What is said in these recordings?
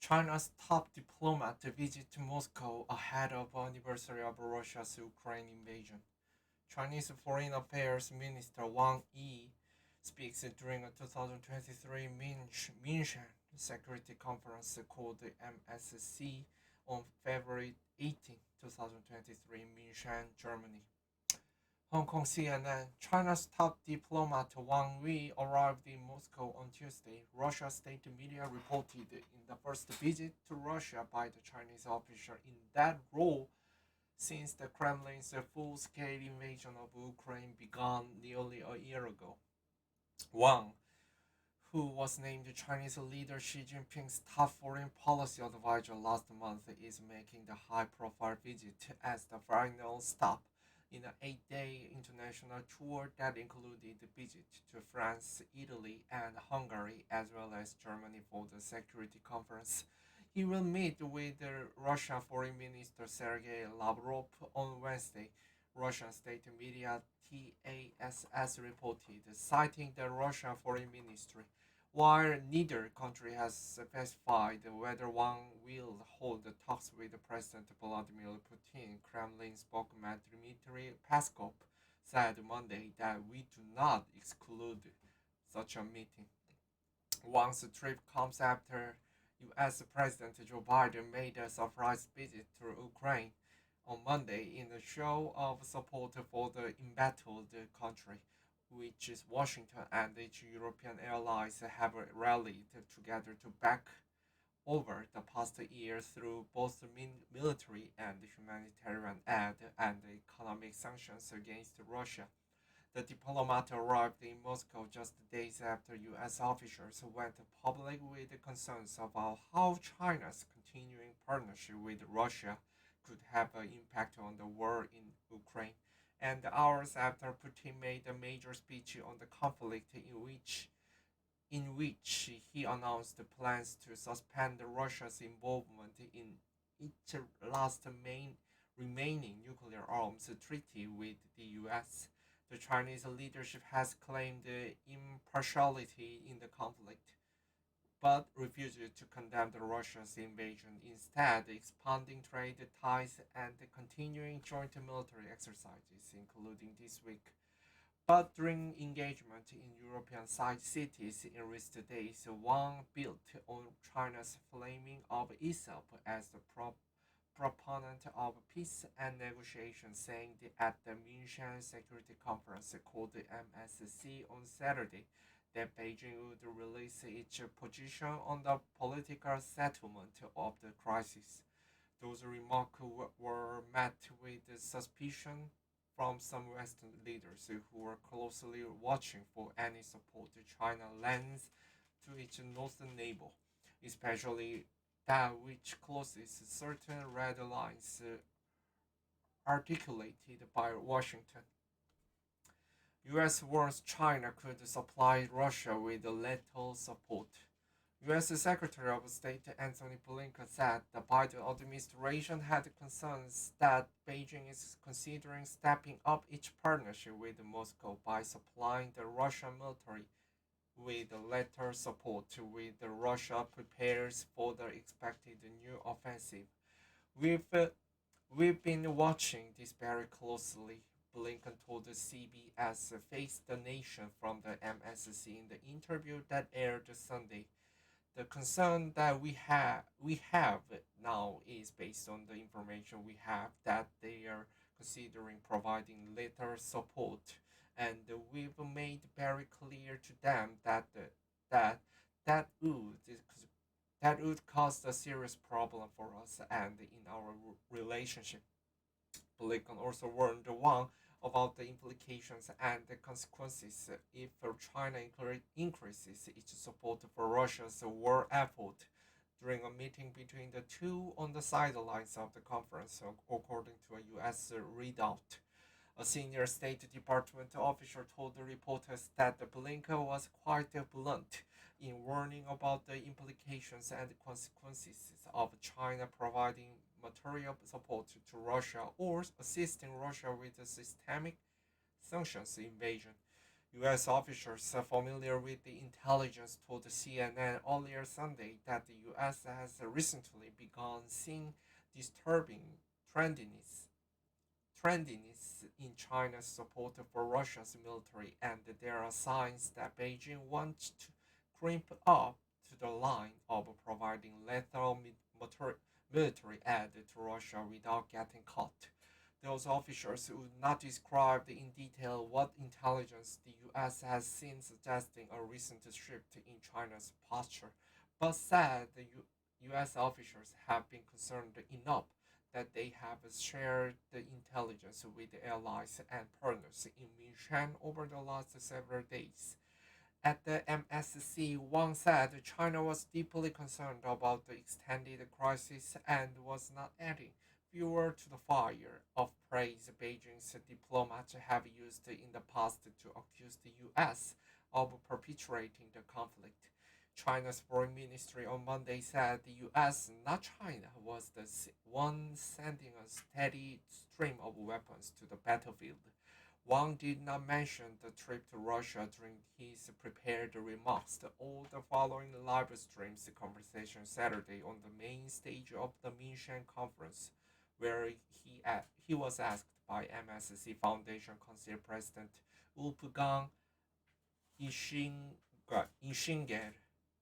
China's top diplomat visit to Moscow ahead of anniversary of Russia's Ukraine invasion. Chinese Foreign Affairs Minister Wang Yi speaks during a 2023 München Security Conference called the MSC on February 18, 2023 in München, Germany. Hong Kong CNN, China's top diplomat Wang Yi arrived in Moscow on Tuesday. Russia's state media reported in the first visit to Russia by the Chinese official in that role since the Kremlin's full-scale invasion of Ukraine began nearly a year ago. Wang, who was named Chinese leader Xi Jinping's top foreign policy advisor last month, is making the high-profile visit as the final stop in an 8-day international tour that included a visit to France, Italy, and Hungary, as well as Germany for the security conference. He will meet with Russian Foreign Minister Sergei Lavrov on Wednesday, Russian state media TASS reported, citing the Russian Foreign Ministry. While neither country has specified whether one will hold talks with President Vladimir Putin, Kremlin spokesman Dmitry Peskov said Monday that we do not exclude such a meeting. Wang's trip comes after U.S. President Joe Biden made a surprise visit to Ukraine on Monday in a show of support for the embattled country, which is Washington and its European allies have rallied together to back over the past year through both military and humanitarian aid and economic sanctions against Russia. The diplomat arrived in Moscow just days after U.S. officials went public with concerns about how China's continuing partnership with Russia could have an impact on the war in Ukraine, and hours after Putin made a major speech on the conflict in which he announced plans to suspend Russia's involvement in its last main remaining nuclear arms treaty with the US. The Chinese leadership has claimed impartiality in the conflict, but refused to condemn Russia's invasion, instead expanding trade ties and continuing joint military exercises, including this week. But during engagement in European side cities in recent days, Wang built on China's framing of itself as the proponent of peace and negotiation, saying at the München Security Conference called the MSC on Saturday that Beijing would release its position on the political settlement of the crisis. Those remarks were met with suspicion from some Western leaders who were closely watching for any support China lends to its northern neighbor, especially that which crosses certain red lines articulated by Washington. U.S. warns China could supply Russia with lethal support. U.S. Secretary of State Antony Blinken said the Biden administration had concerns that Beijing is considering stepping up its partnership with Moscow by supplying the Russian military with lethal support with Russia prepares for the expected new offensive. We've we've been watching this very closely, Blinken told the CBS Face the Nation from the MSC in the interview that aired Sunday. The concern that we have now is based on the information we have that they are considering providing later support, and we've made very clear to them that that would that would cause a serious problem for us and in our relationship. Blinken also warned Wang about the implications and the consequences if China increases its support for Russia's war effort during a meeting between the two on the sidelines of the conference, according to a U.S. readout. A senior State Department official told the reporters that Blinken was quite blunt in warning about the implications and consequences of China providing material support to Russia or assisting Russia with a systemic sanctions invasion. U.S. officials familiar with the intelligence told CNN earlier Sunday that the U.S. has recently begun seeing disturbing trendiness, trendiness in China's support for Russia's military, and there are signs that Beijing wants to crimp up to the line of providing lethal military aid to Russia without getting caught. Those officials would not describe in detail what intelligence the U.S. has seen suggesting a recent shift in China's posture, but said the U.S. officials have been concerned enough that they have shared the intelligence with allies and partners in Minshan over the last several days. At the MSC, Wang said China was deeply concerned about the extended crisis and was not adding fuel to the fire of praise Beijing's diplomats have used in the past to accuse the U.S. of perpetuating the conflict. China's foreign ministry on Monday said the U.S., not China, was the one sending a steady stream of weapons to the battlefield. Wang did not mention the trip to Russia during his prepared remarks, all the following live streams conversation Saturday on the main stage of the Minshan conference, where he was asked by MSC Foundation Council President Wolfgang Ischinger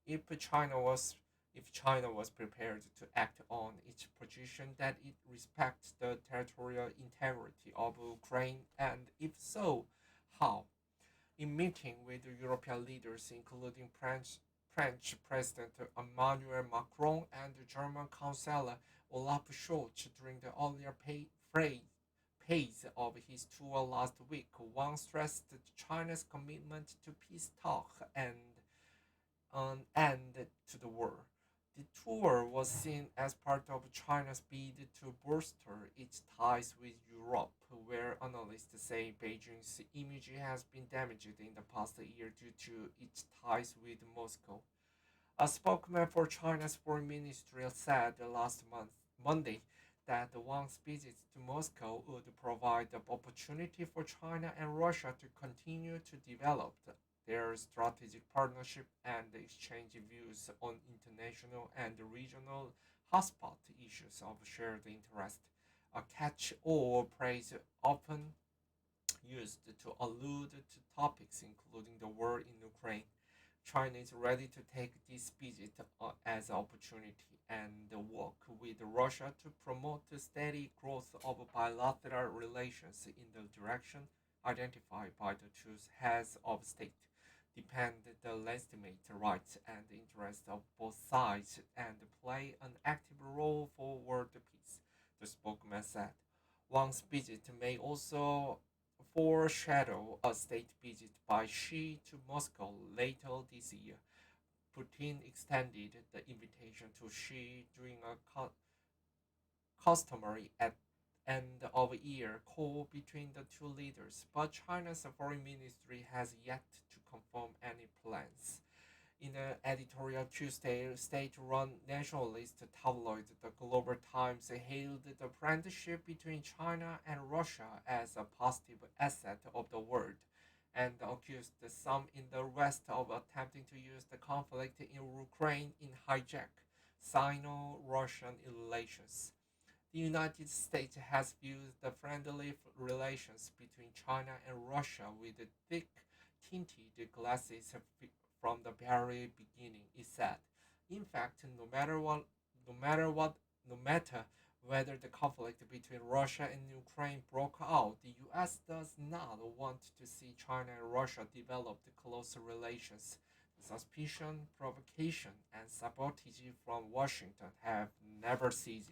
if China was if China was prepared to act on its position that it respects the territorial integrity of Ukraine, and if so, how? In meeting with European leaders, including French President Emmanuel Macron and German Chancellor Olaf Scholz during the earlier phase of his tour last week, Wang stressed China's commitment to peace talk and an end to the war. The tour was seen as part of China's bid to bolster its ties with Europe, where analysts say Beijing's image has been damaged in the past year due to its ties with Moscow. A spokesman for China's foreign ministry said last Monday, that Wang's visit to Moscow would provide the opportunity for China and Russia to continue to develop their strategic partnership and exchange views on international and regional hotspot issues of shared interest, a catch-all phrase often used to allude to topics including the war in Ukraine. China is ready to take this visit as an opportunity and work with Russia to promote the steady growth of bilateral relations in the direction identified by the two heads of state, depend the legitimate rights and interests of both sides and play an active role for world peace, the spokesman said. Wang's visit may also foreshadow a state visit by Xi to Moscow later this year. Putin extended the invitation to Xi during a customary at end of year call between the two leaders, but China's foreign ministry has yet to confirm any plans. In an editorial Tuesday, state-run nationalist tabloid The Global Times hailed the friendship between China and Russia as a positive asset of the world and accused some in the West of attempting to use the conflict in Ukraine in hijack Sino-Russian relations. The United States has viewed the friendly relations between China and Russia with thick tinted glasses from the very beginning, it said. In fact, no matter whether the conflict between Russia and Ukraine broke out, the US does not want to see China and Russia develop close relations. Suspicion, provocation, and sabotage from Washington have never ceased.